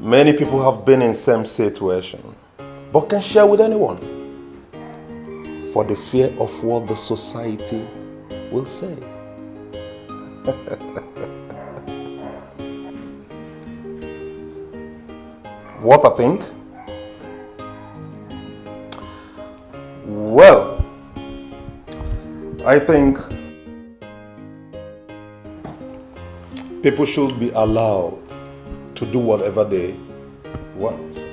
Many people have been in same situation, but can share with anyone for the fear of what the society will say. What I think? Well, I think people should be allowed to do whatever they want.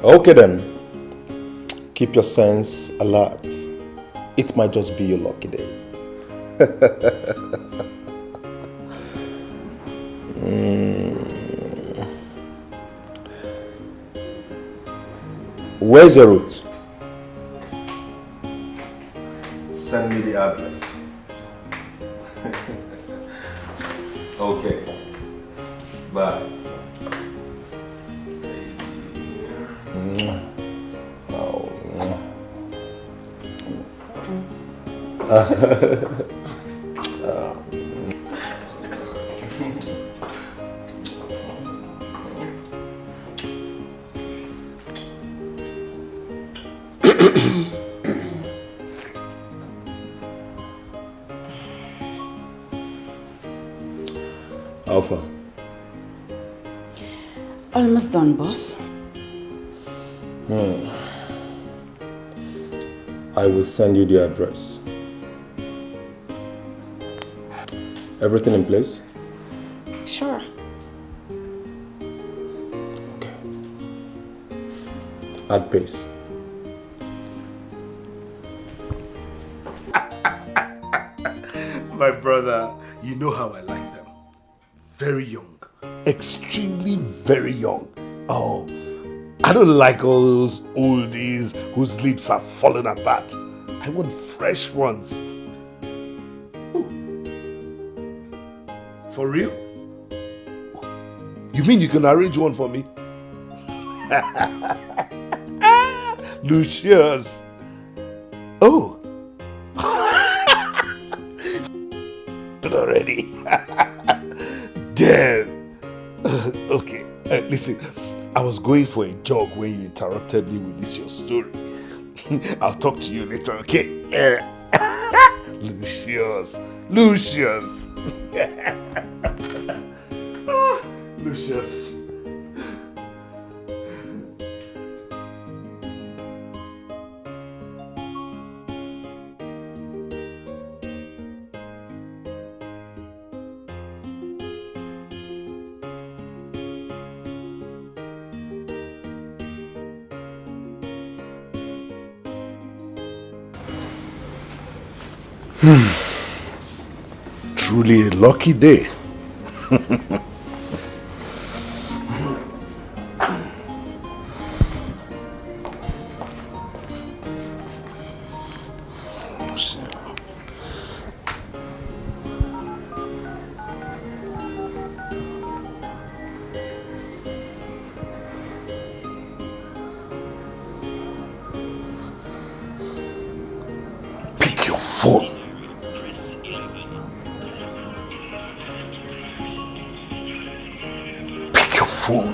Okay then, keep your sense alert. It might just be your lucky day. Where's your route? Send me the address. Okay. Bye. Alpha. Almost done, boss. I will send you the address. Everything in place? Sure. Okay. Add pace. My brother, you know how I like them. Very young. Extremely very young. Oh, I don't like all those oldies whose lips are falling apart. I want fresh ones. Ooh. For real? You mean you can arrange one for me? Lucius. Oh. Already. Damn. Okay, listen. I was going for a jog when you interrupted me with this your story. I'll talk to you later, okay? Lucius. Lucius. Lucius. Truly a lucky day. Pick your phone. Phone.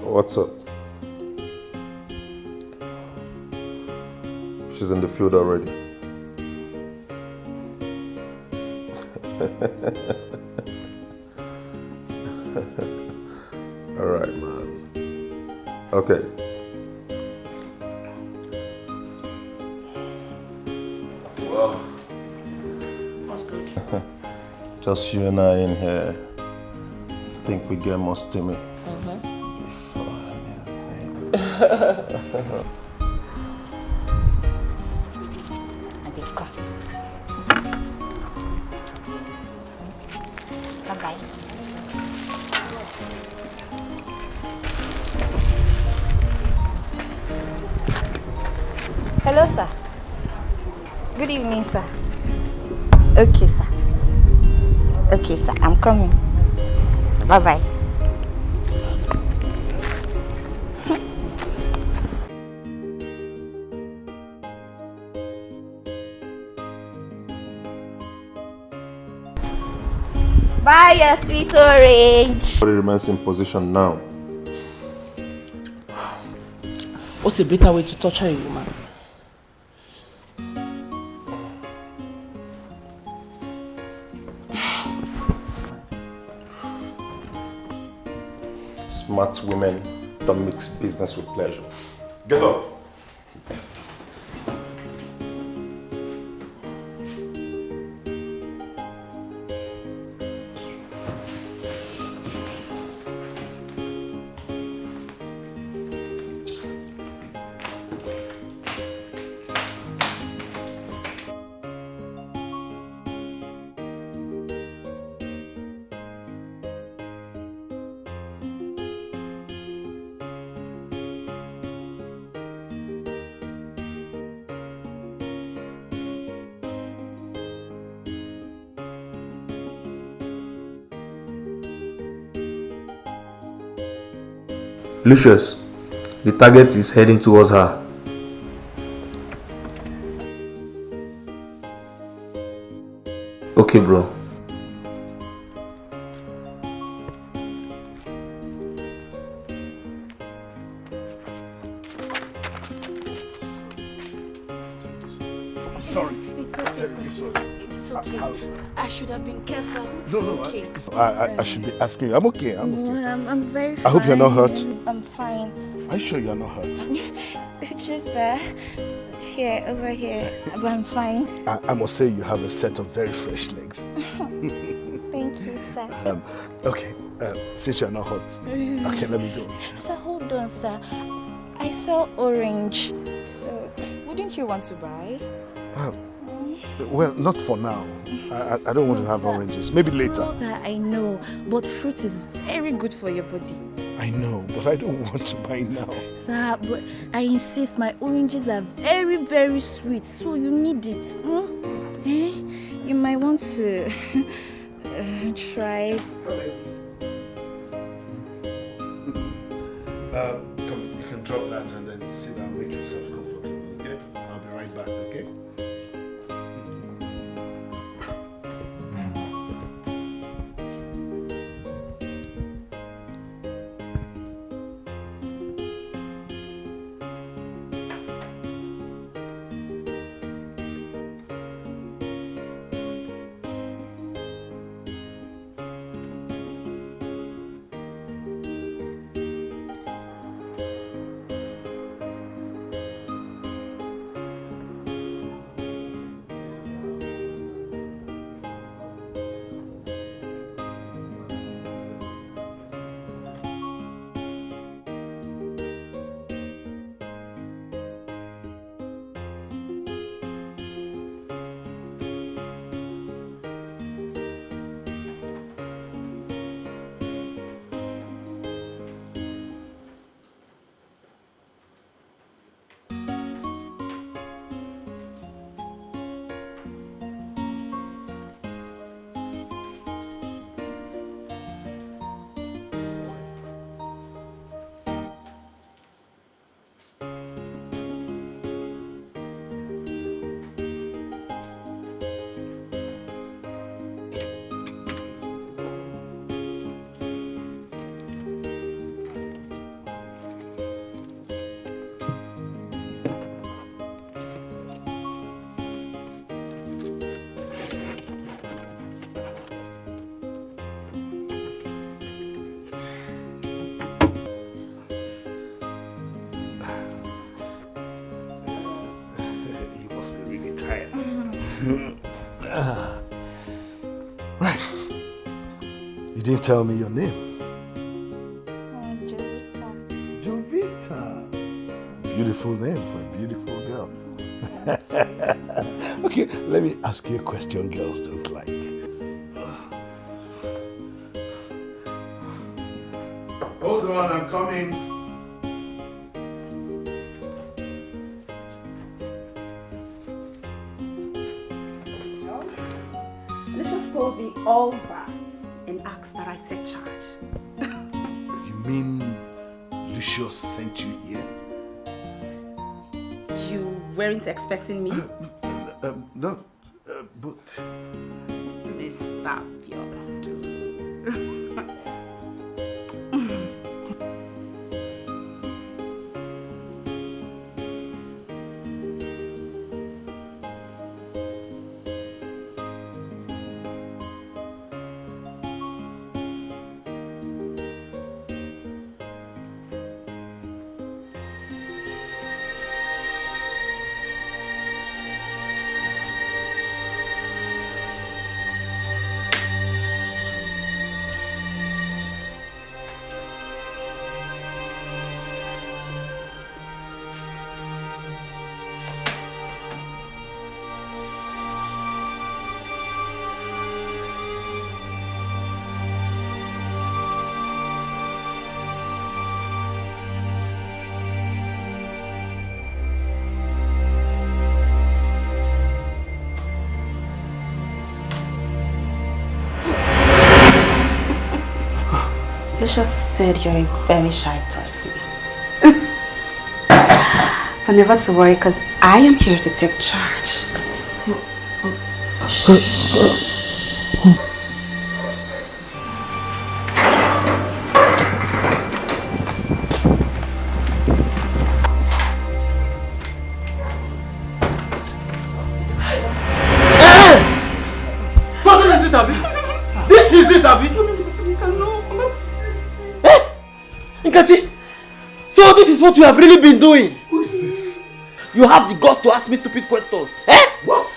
What's up? She's in the field already. All right, man. Okay. Well, What's good? just you and I in here. Think we get more steamy. Before anything. Bye-bye. Hello, sir. Good evening, sir. Okay, sir. Okay, sir. I'm coming. Bye-bye. Bye, your sweet orange. Body remains in position now. What's a better way to torture a woman? Smart women don't mix business with pleasure. Get up. Lucius, the target is heading towards her. Okay, bro. Sorry. It's okay. It's okay. I should have been careful. No, Okay. I should be asking you. I'm okay. I'm No, okay. I'm very fine. I hope you're not hurt. I'm fine. Are you sure you're not hurt? It's just that here, over here, but I'm fine. I must say you have a set of very fresh legs. Thank you, sir. Okay, since you're not hurt, okay, let me go. Sir, hold on, sir. I sell orange. So, wouldn't you want to buy? Well, not for now. I don't want to have oranges. Maybe later. That I know, but fruit is very good for your body. I know, but I don't want to buy now. Sir, but I insist my oranges are very, very sweet, so you need it. Eh? You might want to try. Come, you can drop that and then sit down, make yourself comfortable, okay? I'll be right back, okay? Right. You didn't tell me your name. Jovita. Jovita. Beautiful name for a beautiful girl. Okay, let me ask you a question girls don't like. Hold on, I'm coming. Let's just go be all that and ask that I take charge. You mean Lucius sent you here? You weren't expecting me? No, but... Mr. Pure. Lucius said you're a very shy person. But never to worry, because I am here to take charge. So this is it, Abi? This is it, Abi? Nkachi, so this is what you have really been doing? Who is this? You have the guts to ask me stupid questions. Eh? What?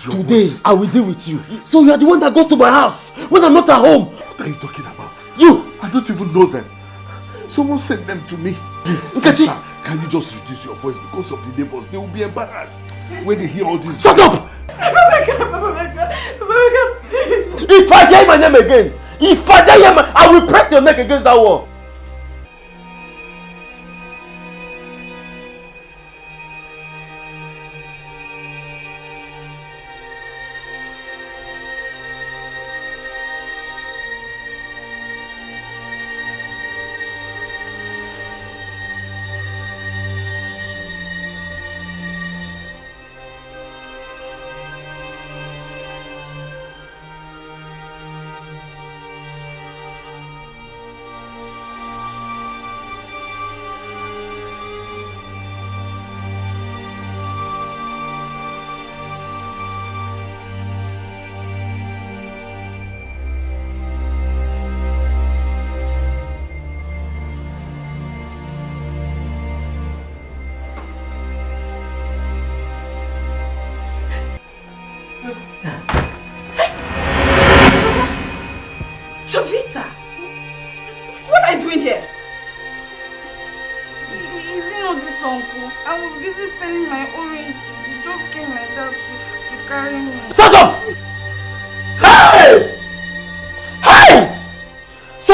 Today, I will deal with you. So you are the one that goes to my house when I'm not at home. What are you talking about? You! I don't even know them. Someone sent them to me. Please, Nkachi, sir, can you just reduce your voice because of the neighbors? They will be embarrassed when they hear all this. Shut up! If I hear my name again, I will press your neck against that wall. Jovita! What are you doing here? Is it not this uncle? I was busy selling my orange. He just came like that to carry me. Shut up! Hey! Hey! So,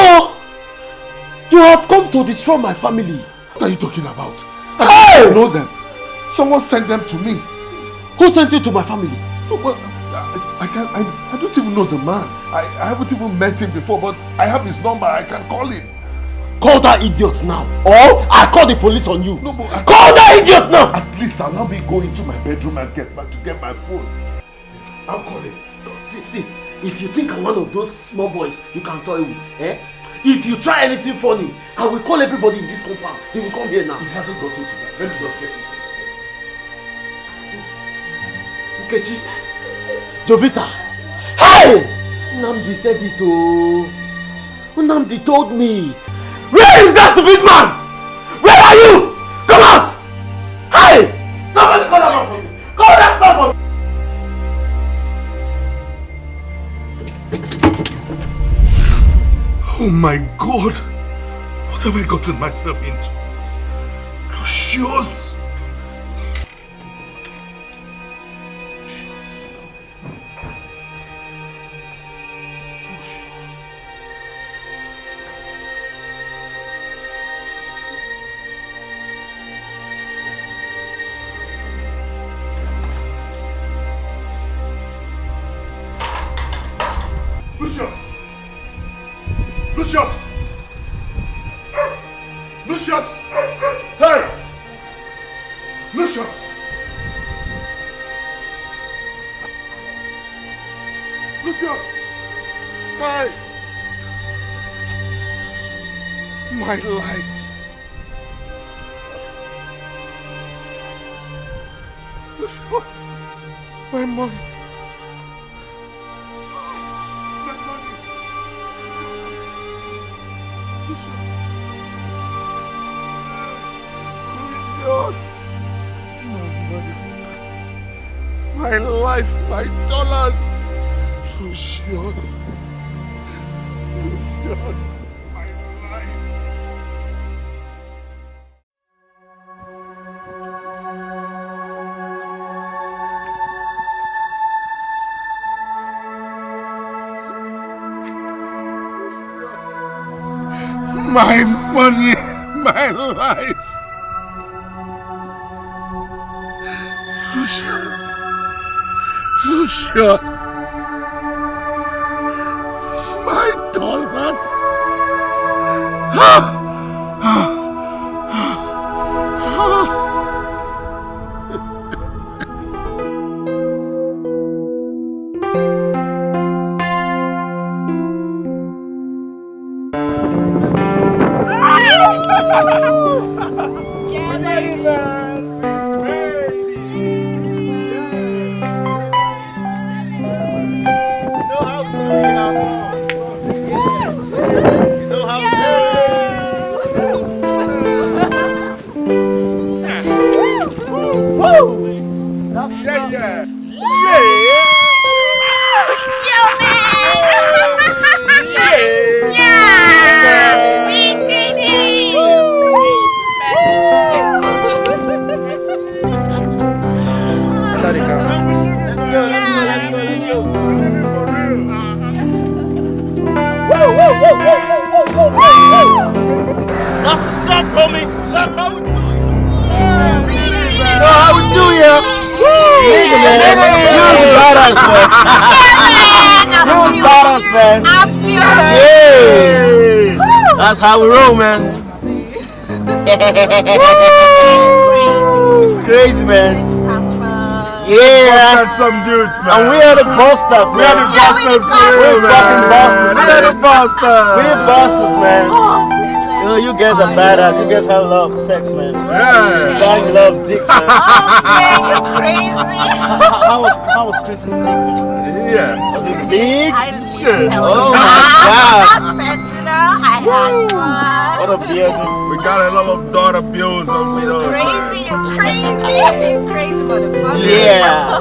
you have come to destroy my family. What are you talking about? Hey! I know them. Someone sent them to me. Who sent you to my family? No, but I don't even know the man. I haven't even met him before, but I have his number. I can call him. Call that idiot now, or I call the police on you. No, but call that idiot now! At least allow me go into my bedroom and get my phone. I'll call him. See, if you think I'm one of those small boys you can toy with, eh? If you try anything funny, I will call everybody in this compound. He will come here now. He hasn't gotten to that. Let me just get him. Nkechi, Jovita, hey! Namdi said it, oh. Unamdi told me. Where is that stupid man? Where are you? Come out! Hey! Somebody call that man for me! Call that man for me! Oh my God! What have I gotten myself into? Lucius! Lucius! Lucius! Lucius! Hey! Lucius! Lucius! Hey! My life! Lucius! My money! My money! Lucius! Lucius! My life, my dollars! Lucius! Lucius! My life! My money, my life. Lucius. Lucius. My dollars. That's the song, homie. That's how we do it. You know how we do it. Nigga, man. You was badass, man. You was badass, man. I feel Yeah. That's how we roll, man. It's crazy, man. just have fun. Yeah. Some dudes, man. And we are the busters, man. We are the busters, We're fucking busters. We are the busters. We're busters, man. Oh, You know, you guys are badass. You guys have a lot of sex, man. Yeah. Bang love dicks, man. man, you're crazy. How was Chris's dick, man? Yeah. Was it big? I didn't tell Oh you. my God. That's personal. I had fun. What a beard. We got a lot of dollar bills on with us. Crazy, you're crazy. You're crazy, motherfucker. Yeah.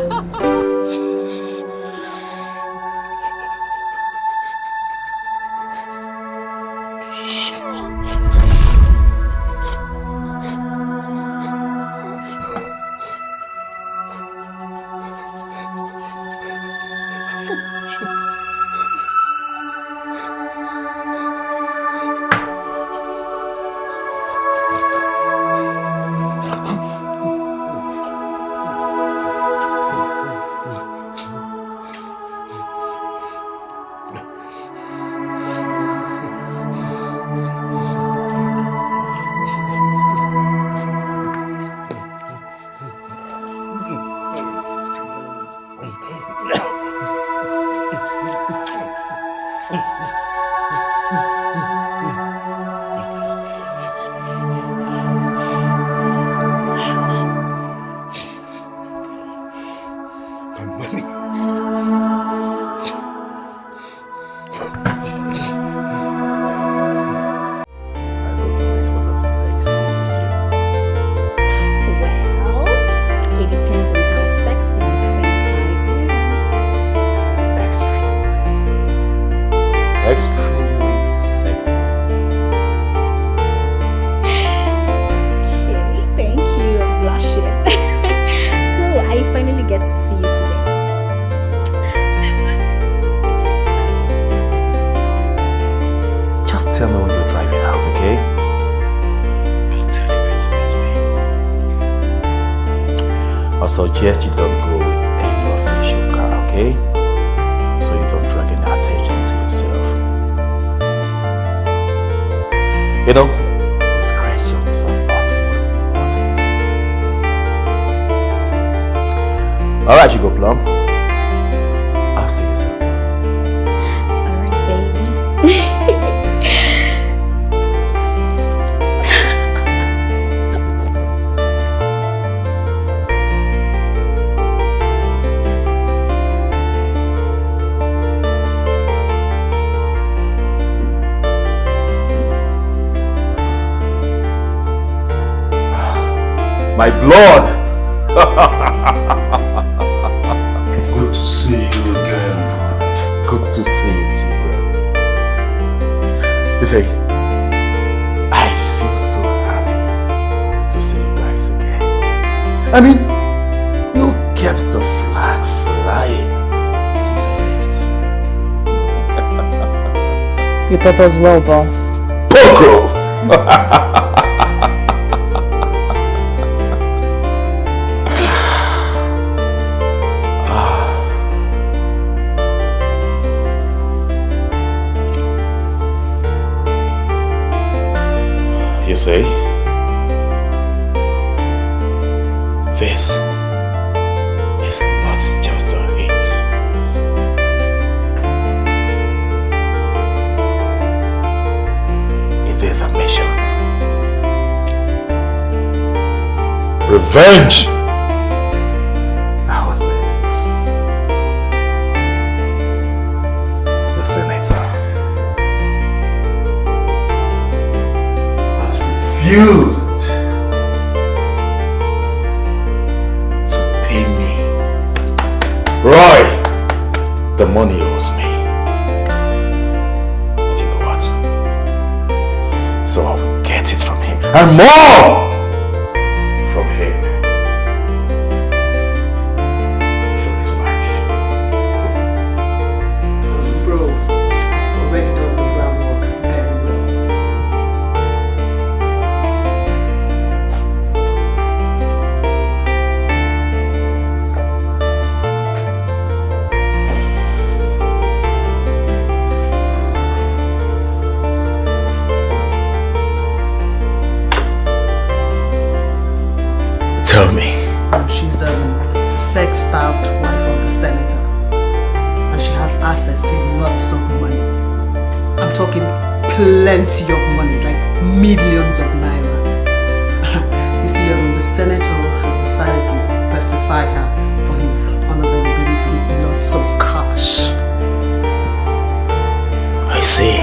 Just tell me when you're driving out, okay? I'll tell you where to meet me. I suggest you don't go with any official car, okay? So you don't drag any attention to yourself. You know, discretion is of utmost importance. Alright, you go, Plum. I'll see you soon. Alright, baby. My blood! Good to see you again. Good to see you too, bro. You see, I feel so happy to see you guys again. I mean, you kept the flag flying since I left. You thought as well, boss. Poco! You see, this is not just a hit. It is a mission. Revenge! Our husband, the senator, refused to pay me. Roy, the money owes me. But you know what? So I will get it from him. And more from him. For his life. Bro, already done the groundwork very well. Tell me. She's a sex-starved wife of the senator. And she has access to lots of money. I'm talking plenty of money, like millions of naira. You see, the senator has decided to pacify her for his unavailability with lots of cash. I see.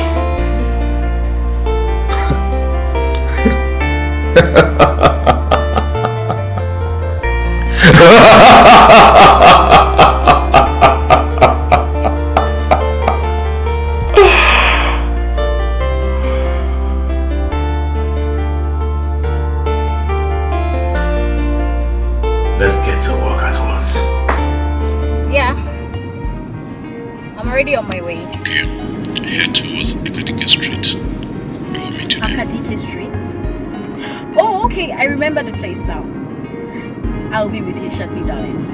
Let's get to work at once. Yeah. I'm already on my way. Okay, head towards Akadike Street. I will meet you there. Akadike Street? Oh, okay. I remember the place now. I'll be with you shortly, darling.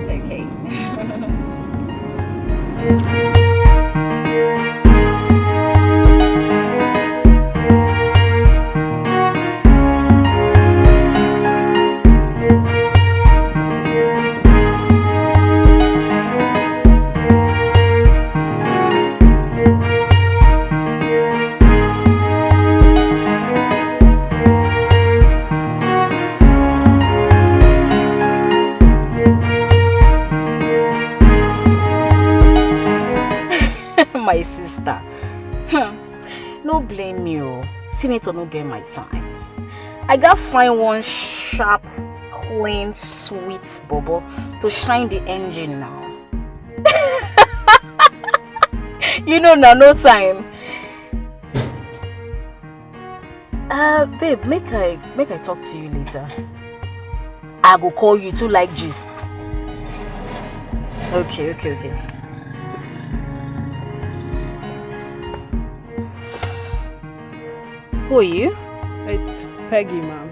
Okay. My sister. No blame you. Senator no get my time. I just find one sharp, clean, sweet bubble to shine the engine now. You know now, no time. Babe, make I talk to you later. I go call you to like gist. Okay. Who are you? It's Peggy, ma'am.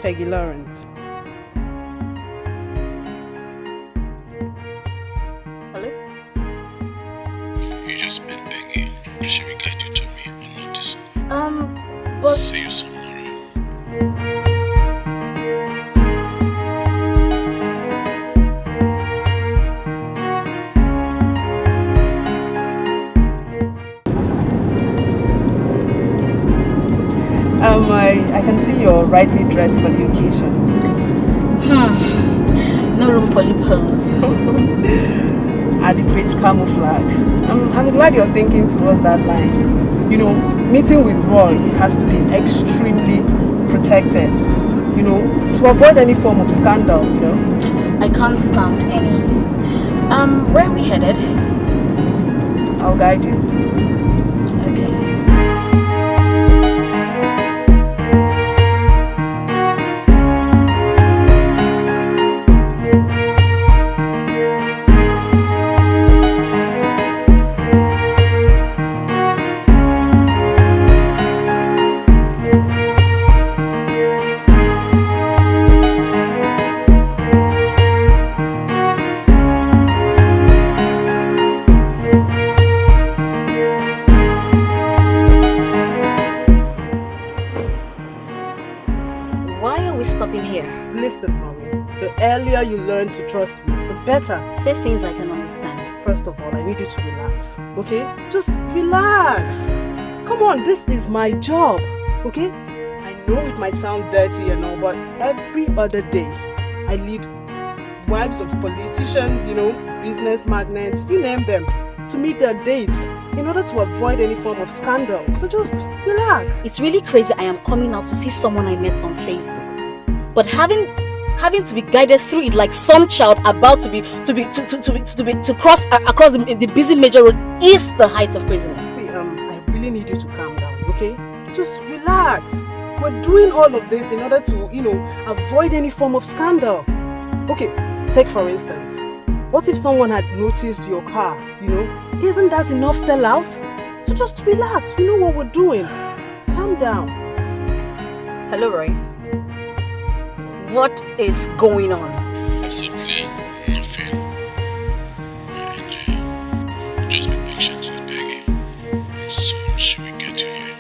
Peggy Lawrence. Hello? You just met Peggy. Should we guide you to me unnoticed? But... See you soon, Mara. I can see you're rightly dressed for the occasion. No room for loopholes. Adequate camouflage. I'm glad you're thinking towards that line. You know, meeting with Roy has to be extremely protected. You know, to avoid any form of scandal, you know. I can't stand any. Where are we headed? I'll guide you. Okay. earlier you learn to trust me, the better. Say things I can understand. First of all, I need you to relax, okay? Just relax. Come on, this is my job, okay? I know it might sound dirty and all, but every other day, I lead wives of politicians, you know, business magnates, you name them, to meet their dates in order to avoid any form of scandal. So just relax. It's really crazy I am coming out to see someone I met on Facebook. But having to be guided through it like some child about to cross across the busy major road is the height of craziness. See, I really need you to calm down, okay? Just relax. We're doing all of this in order to, you know, avoid any form of scandal. Okay, take for instance, what if someone had noticed your car, you know? Isn't that enough sellout? So just relax, we know what we're doing. Calm down. Hello, Roy. What is going on? Absolutely nothing. My angel. Just be patient with Peggy. And soon she will get you here.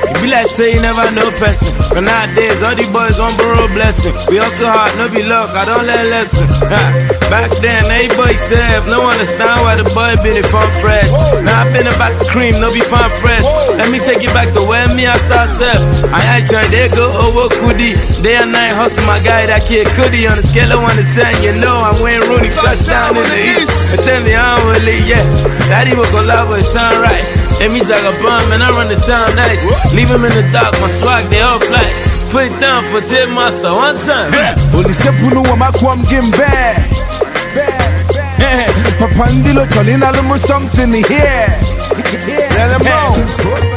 It be like say you never know person. But nowadays all the boys want borrow blessing. We also hard, no be luck, I don't learn lesson. Back then, everybody said, no understand why the boy been in fun fresh. Now I been about the cream, no be fun fresh. Let me take you back to where me I start self. I try, they go over Kudi. Day and night hustle my guy, that kid Kudi. On the scale of 1 to 10, you know I'm wearing Rooney touchdown in the east. And tell me I don't really, yeah. Daddy will go love with sunrise. Let me jog a bum and I run the town nice. Leave him in the dark, my swag, they all fly. Put it down for J Master one time. Only simple no ma kwam game bad. Papandilo Tolina Lumo something here. Let him know.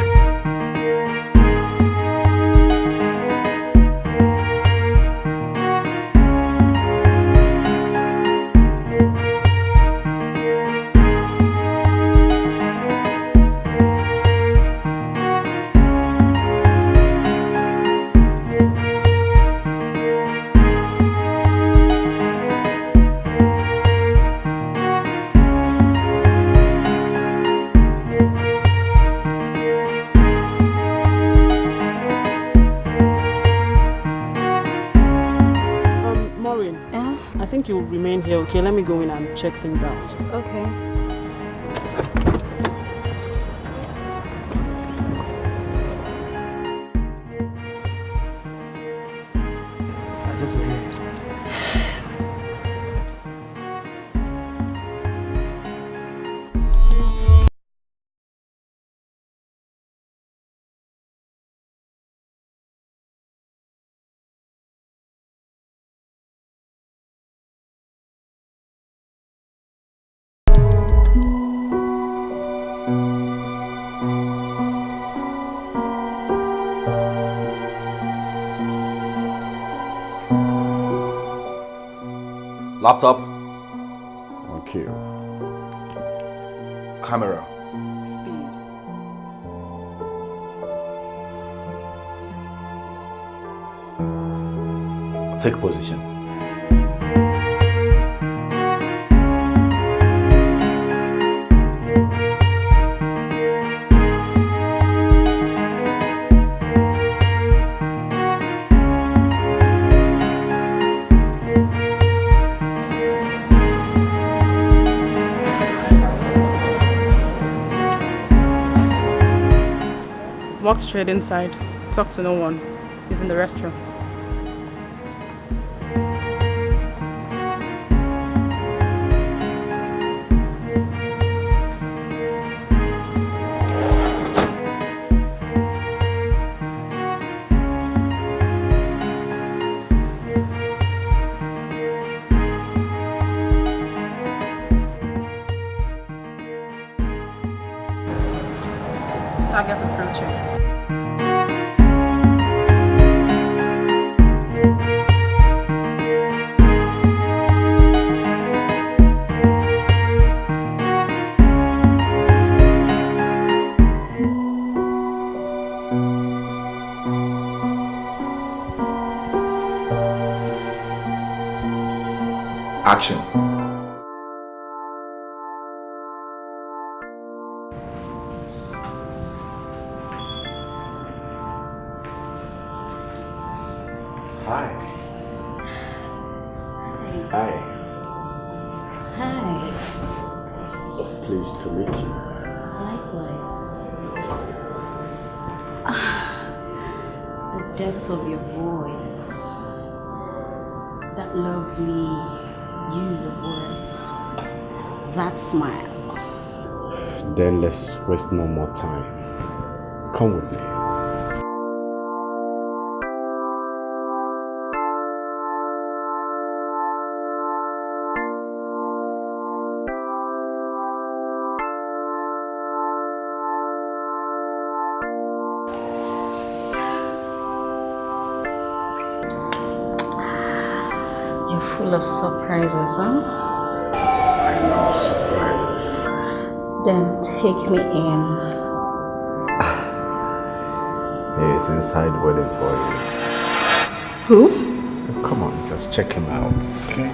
You'll remain here, okay? Let me go in and check things out. Okay. Laptop. Okay. Camera. Speed. Take position. Walk straight inside. Talk to no one. He's in the restroom. Target approaching. Action. Hi. Hi. Hi. Pleased to meet you. Likewise. The depth of your voice. That lovely use of words. That smile. Then let's waste no more time. Come with me. You're full of surprises, huh? I love surprises. Then take me in. He's inside waiting for you. Who? Come on, just check him out, okay?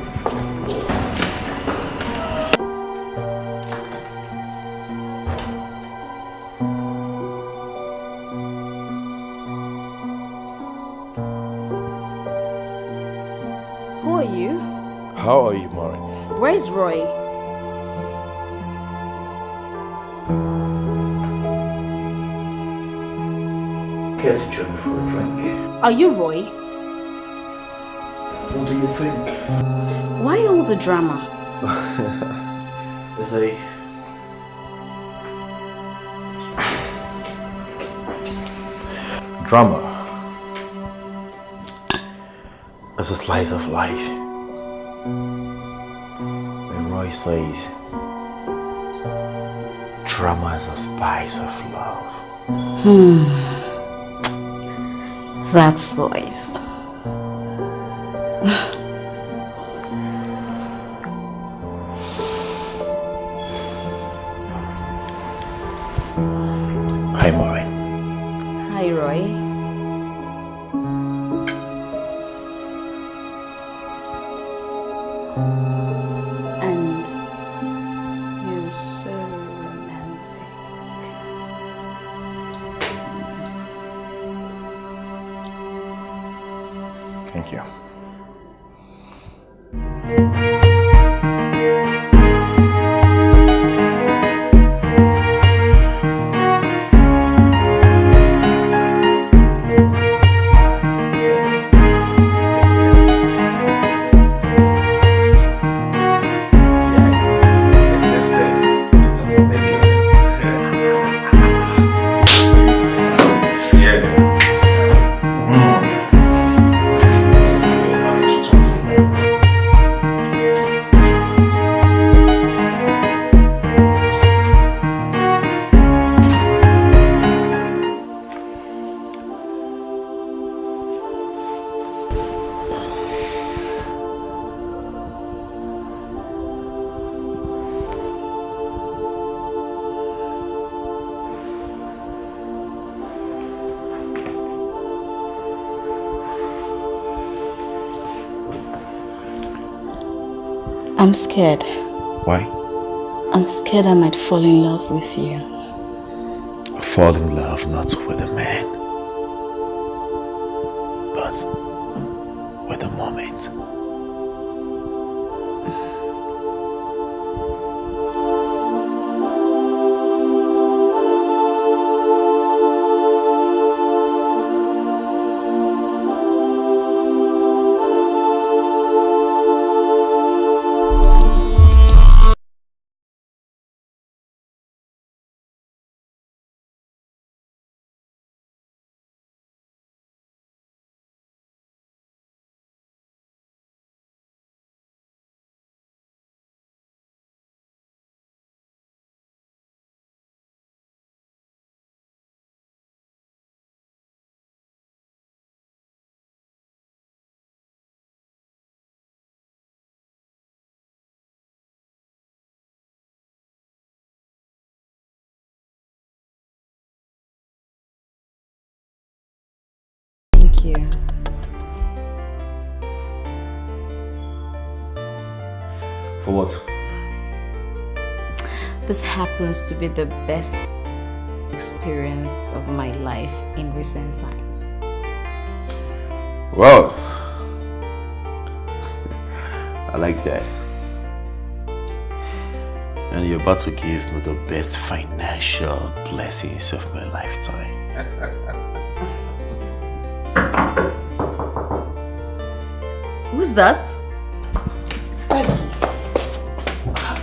Who are you? How are you, Maury? Where's Roy? Care to join me for a drink? Are you Roy? What do you think? Why all the drama? There's a... drama. It's a slice of life. When Roy says, drama is a spice of love. That voice. Hi, Maury. Hi, Roy. And you're so romantic. Thank you. I'm scared. Why? I'm scared I might fall in love with you. Fall in love not with a man, but with a moment. Thank you. For what? This happens to be the best experience of my life in recent times. Wow. I like that. And you're about to give me the best financial blessings of my lifetime. Who's that? It's Peggy.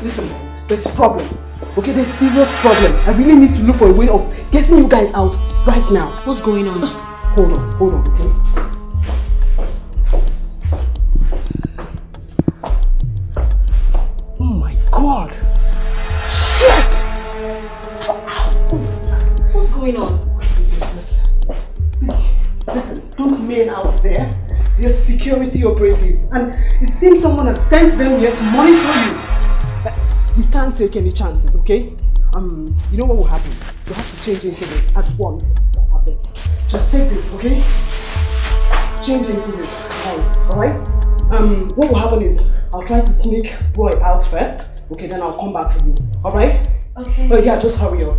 Listen guys, there's a problem. Okay, there's a serious problem. I really need to look for a way of getting you guys out right now. What's going on? Just hold on, okay? Oh my god! Shit! What's going on? Listen, those men out there, they're security operatives, and it seems someone has sent them here to monitor you. We can't take any chances, okay? You know what will happen? You have to change into this at once. Just take this, okay? Change into this once, alright? What will happen is I'll try to sneak Roy out first. Okay, then I'll come back for you. Alright? Okay. But yeah, just hurry up.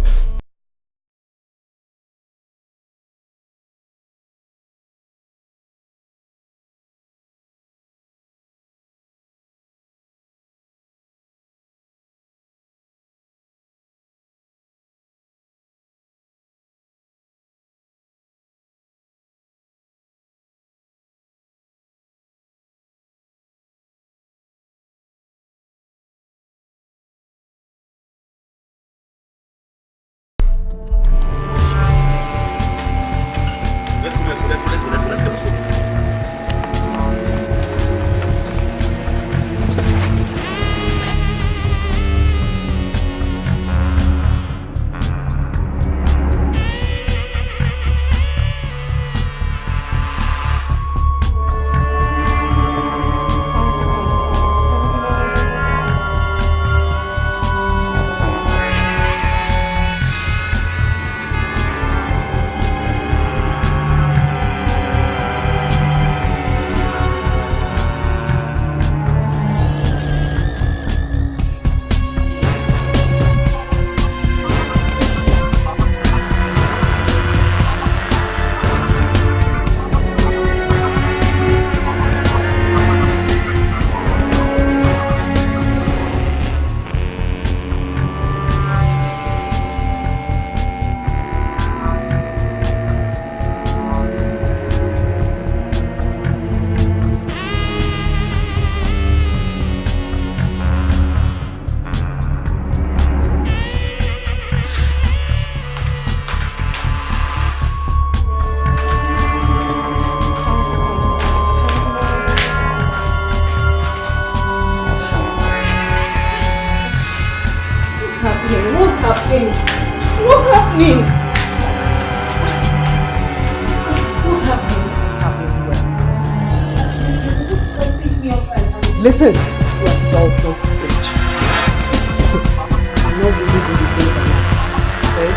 Listen, you are adulterous bitch. I'm not really going to do that, okay?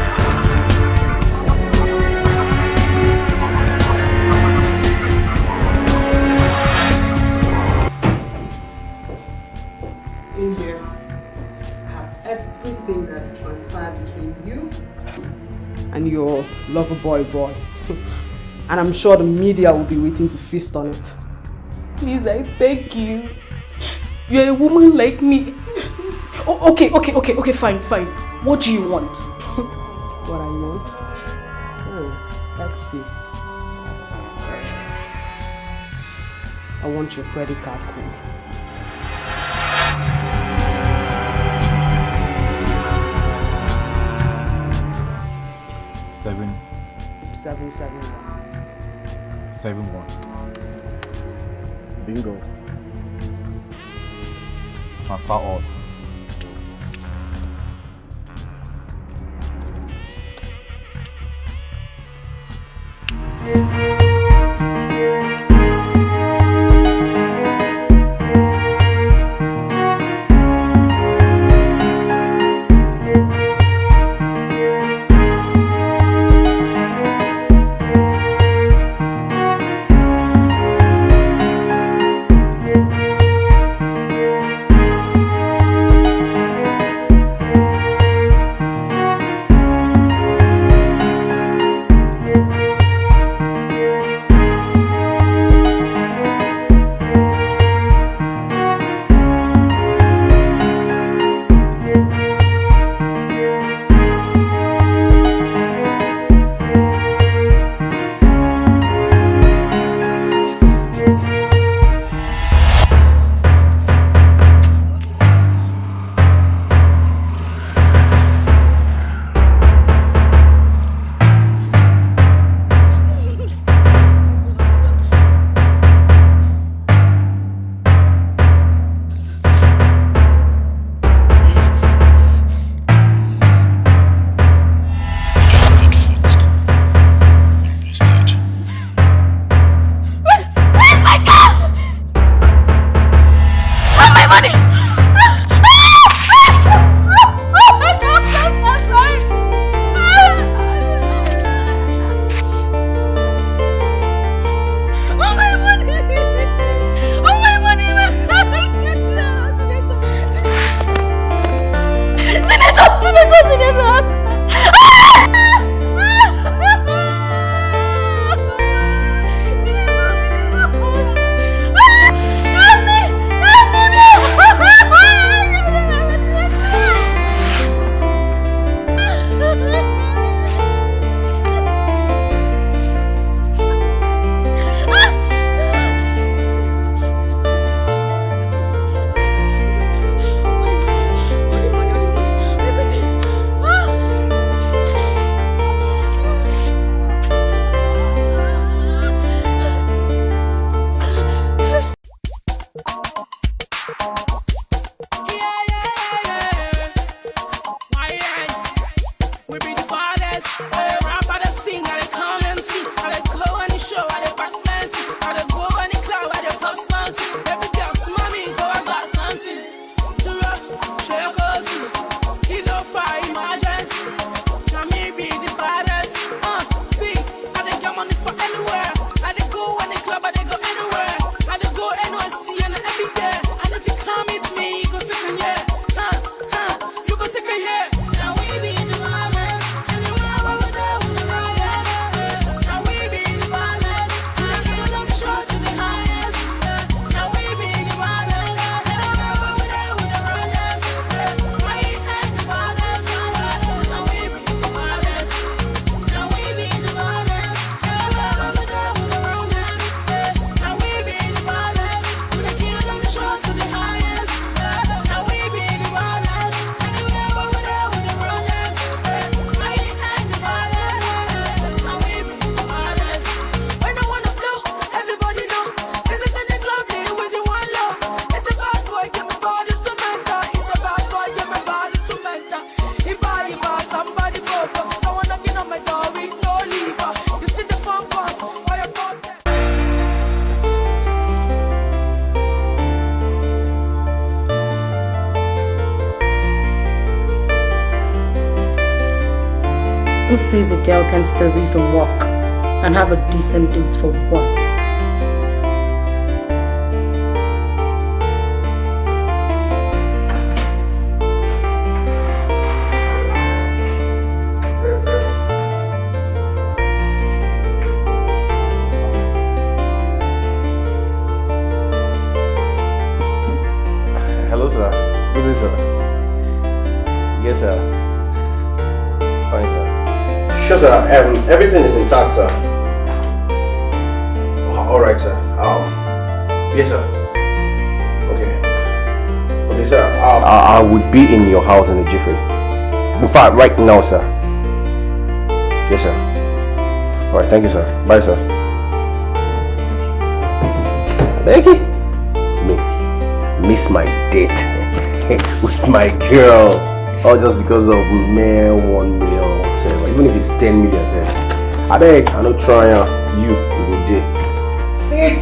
You and your lover boy. And I'm sure the media will be waiting to feast on it. Please, I beg you. You're a woman like me. Oh, okay, fine. What do you want? What I want? Let's see. I want your credit card code. Seven. 771. 71. Bingo. Transfer all. Who says a girl can't stay away from work and have a decent date for once? sir. Good day, sir. Yes, sir. Fine, sir. Sure, sir. Everything is intact, sir. All right, sir. Yes, sir. Okay. Okay, sir. I would be in your house in a jiffy. In fact, right now, sir. Yes, sir. All right. Thank you, sir. Bye, sir. Becky. Miss my date with my girl, all just because of $1 million, whatever. Even if it's 10 million, I beg, I don't try you will do. Fit.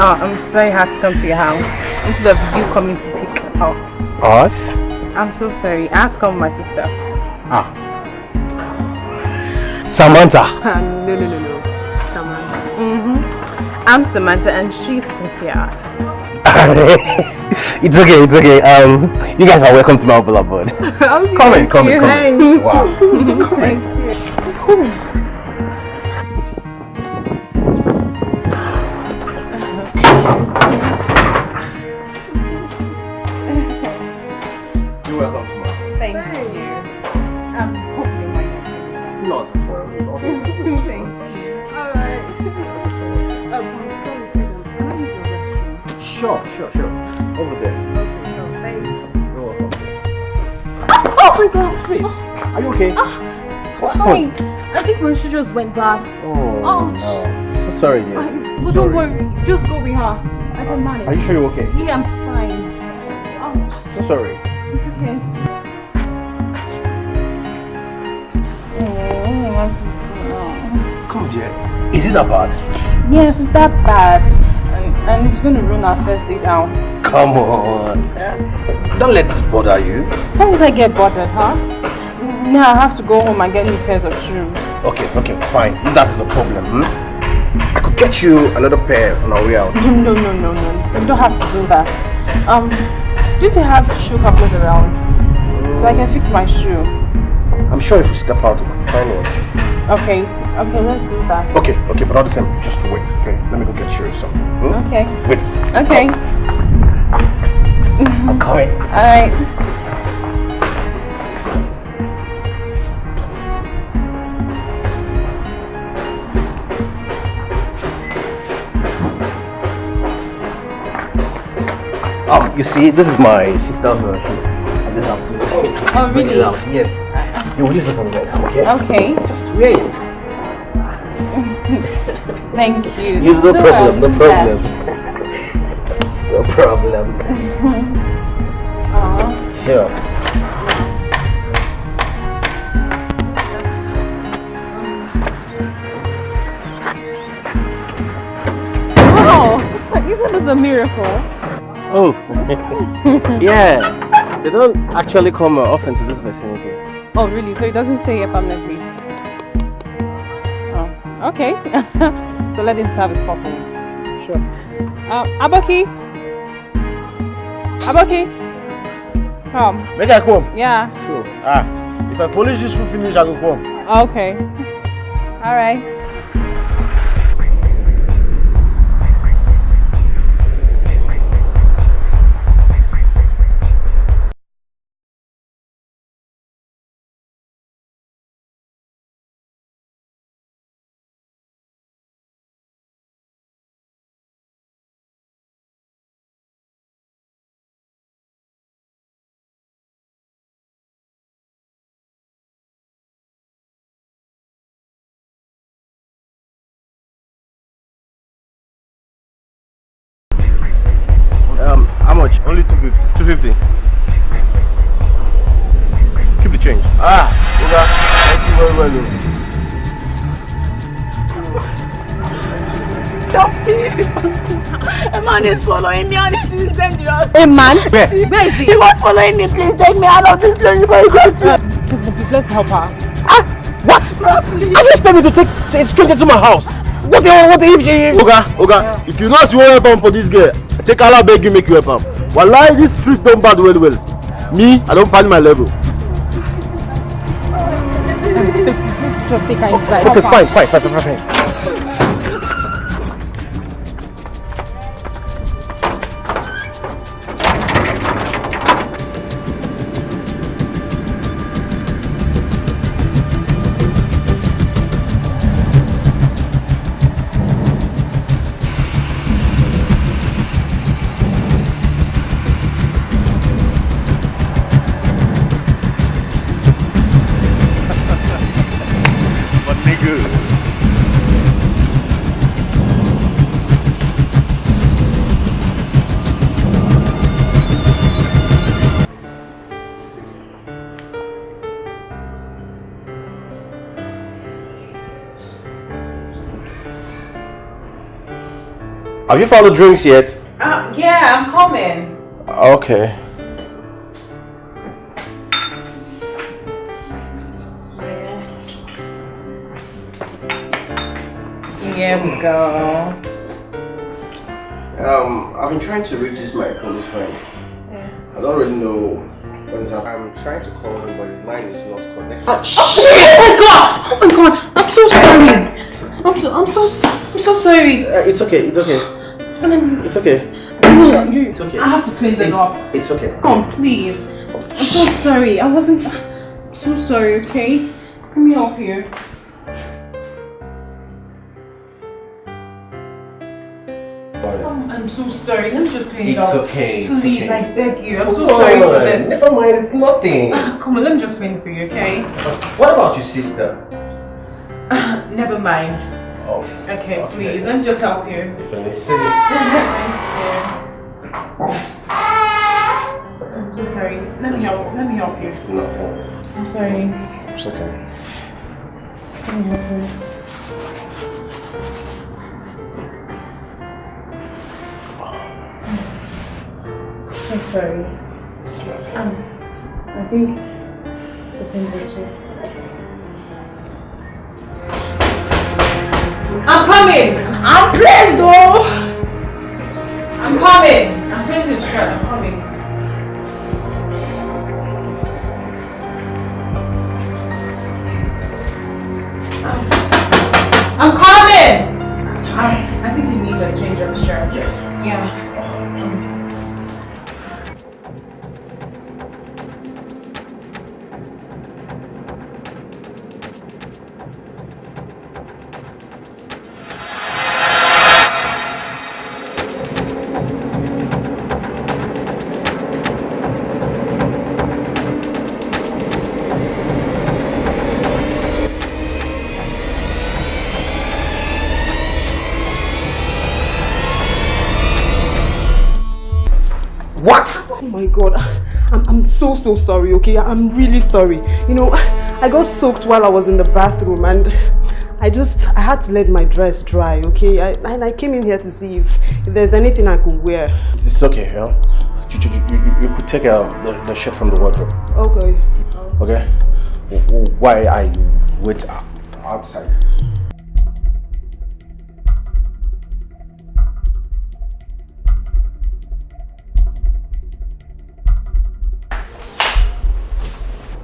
Oh, I'm sorry I had to come to your house instead of you coming to pick us. Us? I'm so sorry. I had to come with my sister. Ah. Samantha. No. Samantha. I'm Samantha and she's Katia. It's okay. You guys are welcome to my abode. Okay, come in. Thanks. Wow. Thank you. You're welcome to my abode. Thank you. Hope you mind. Not at all. Thank you. Alright. I'm sorry, can I use your restroom? Sure. Over there. Okay, no, thanks. You're welcome. Oh my god! See, are you okay? What's Fine. I think my shoe just went bad. Oh, ouch. no. So sorry, dear. But don't worry, just go with her. I can manage. Are you sure you're okay? Yeah, I'm fine. Ouch. So sorry. It's okay. Come, dear. Is it that bad? Yes, it's that bad. And it's going to ruin our first date out. Come on. Don't let this bother you. Why would I get bothered, huh? Now I have to go home and get new pairs of shoes. Okay, fine. That's the problem. I could get you another pair on our way out. No. You don't have to do that. Do you have shoe couplers around? So I can fix my shoe. I'm sure if you step out, you can find one. Okay, let's do that. Okay, but all the same, just wait, okay? Let me go get you something. Okay. Wait. Okay. I'm coming. Alright. You see, this is my sister's shoe. I just have to. Oh, really? Yes. You will use it for the welcome, okay? Okay. Just wait. Thank you. No problem. No problem. Sure. Wow! Isn't this a miracle? Oh, yeah. They don't actually come often to this vicinity. Oh, really? So it doesn't stay here permanently? Oh, okay. So let him serve his purpose. Sure. Aboki! Come. Make I come? Yeah. Sure. If I polish this food finish, I go come. Okay. Alright. How much? Only 250. 250. Keep the change. Oga, thank you very well. A man is following me and this is dangerous. A man? Where is he? He was following me. Please take me out of this place before you go to. Please, let's help her. What? Please. I just expect me to take a stranger to my house. What if she... Oga, if you know you want help for this girl, take Allah beg you make you help am. Wallahi, this street don't bad well. Me, I don't panic my level. Let's just take her inside. Okay, fine. Have you found the drinks yet? Yeah, I'm coming. Okay. Here we go. I've been trying to reach my police friend. I don't really know what is happening. I'm trying to call him, but his line is not connected. Shit! Oh my god! I'm so sorry. I'm so sorry. It's okay. It's okay. It's okay. I have to clean this up. It's okay. Come, please. I'm so sorry. I'm so sorry, okay? Let me help you. I'm so sorry. Let me just clean it up. It's okay. Please, I beg you. I'm so sorry for this. Never mind, it's nothing. Come on, let me just clean it for you, okay? What about your sister? Never mind. Oh. Okay, please. Let me just help you. I'm so sorry. Let me help you. It's nothing. I'm sorry. It's okay. Let me help you. So sorry. It's nothing. I think the same thing too. I'm coming! I'm blessed though! I'm coming! I'm finishing the shirt, I'm coming. a change of shirt. Yes. Yeah. What? Oh my god, I'm so sorry, okay? I'm really sorry. You know, I got soaked while I was in the bathroom and I had to let my dress dry, okay? I came in here to see if there's anything I could wear. It's okay, yeah? You could take the shirt from the wardrobe. Okay. Okay? Why are you outside?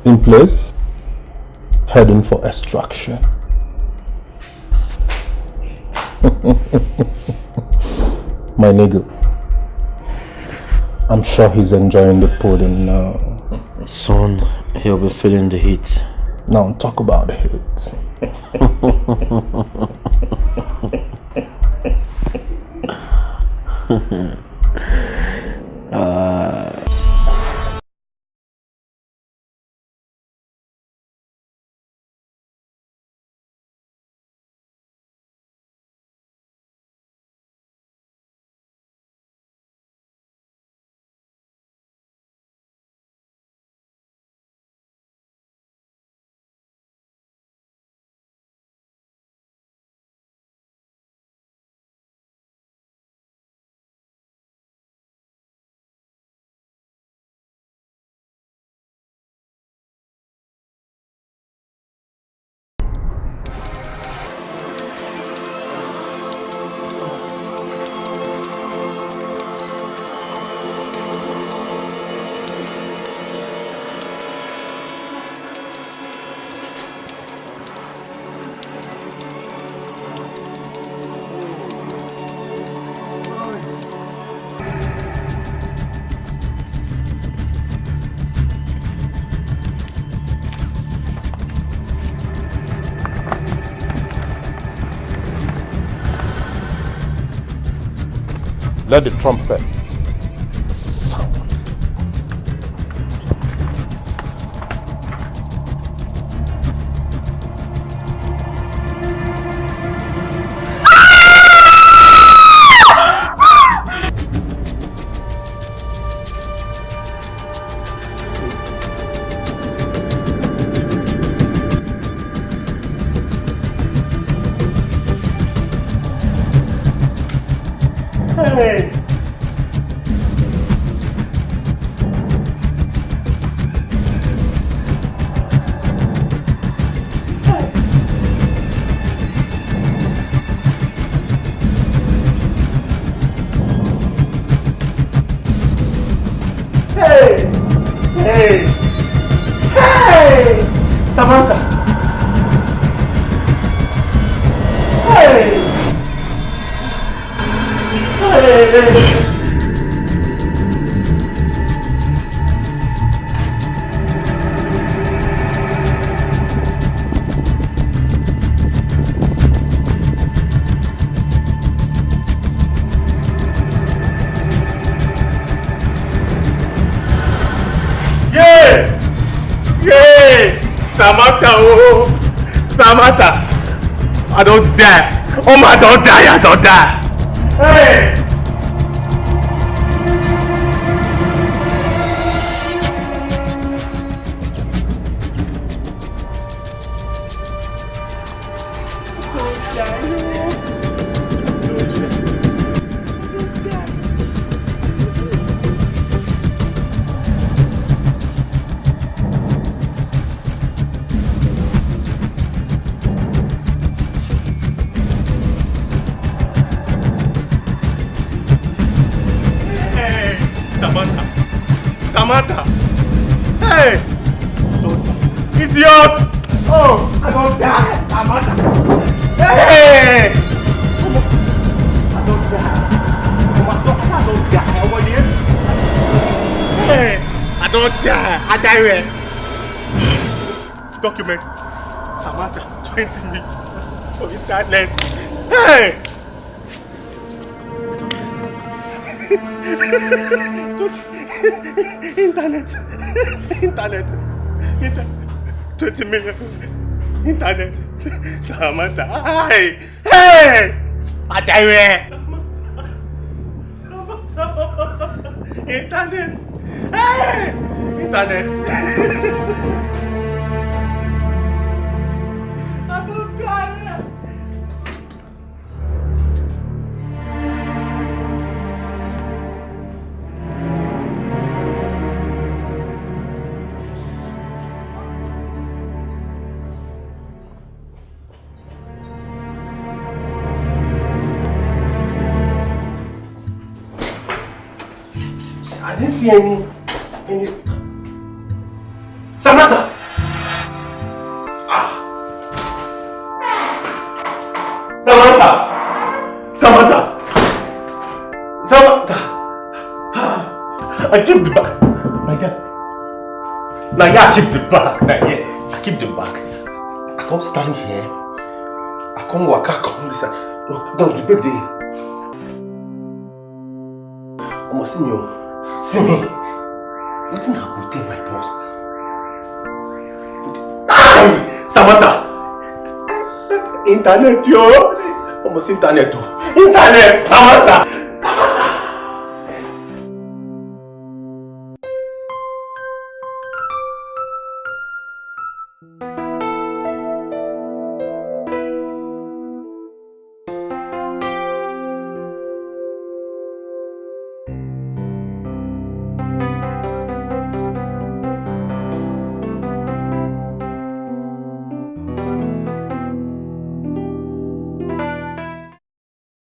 In place, heading for extraction. My nigga, I'm sure he's enjoying the pudding now. Son, he'll be feeling the heat. Now talk about the heat. Let the trumpet sound. Hey! Hey! Hey! Hey! Samantha! Hey! Hey! Samantha, oh, Samantha, I don't die. Oh my, don't die, I don't die. Hey! Samantha! Hey! Idiot! Oh, I don't die! Samantha! Hey! I don't die! don't die. I want you. Hey, I don't die. I die where? Document. Samantha, 20 minutes. For internet. Hey! Internet. 20 million. Internet. Samantha. Hey! I die where? Samantha. Internet. Hey! Internet. I don't die. I didn't see any... Samantha! Samantha! I keep the bag. I keep the bag. I keep the bag. I can't stand here. I can't walk. I can't this. No, the baby. I must see you. See me. Nothing happened to my boss. Samantha! Internet, yo! Almost internet, Samantha!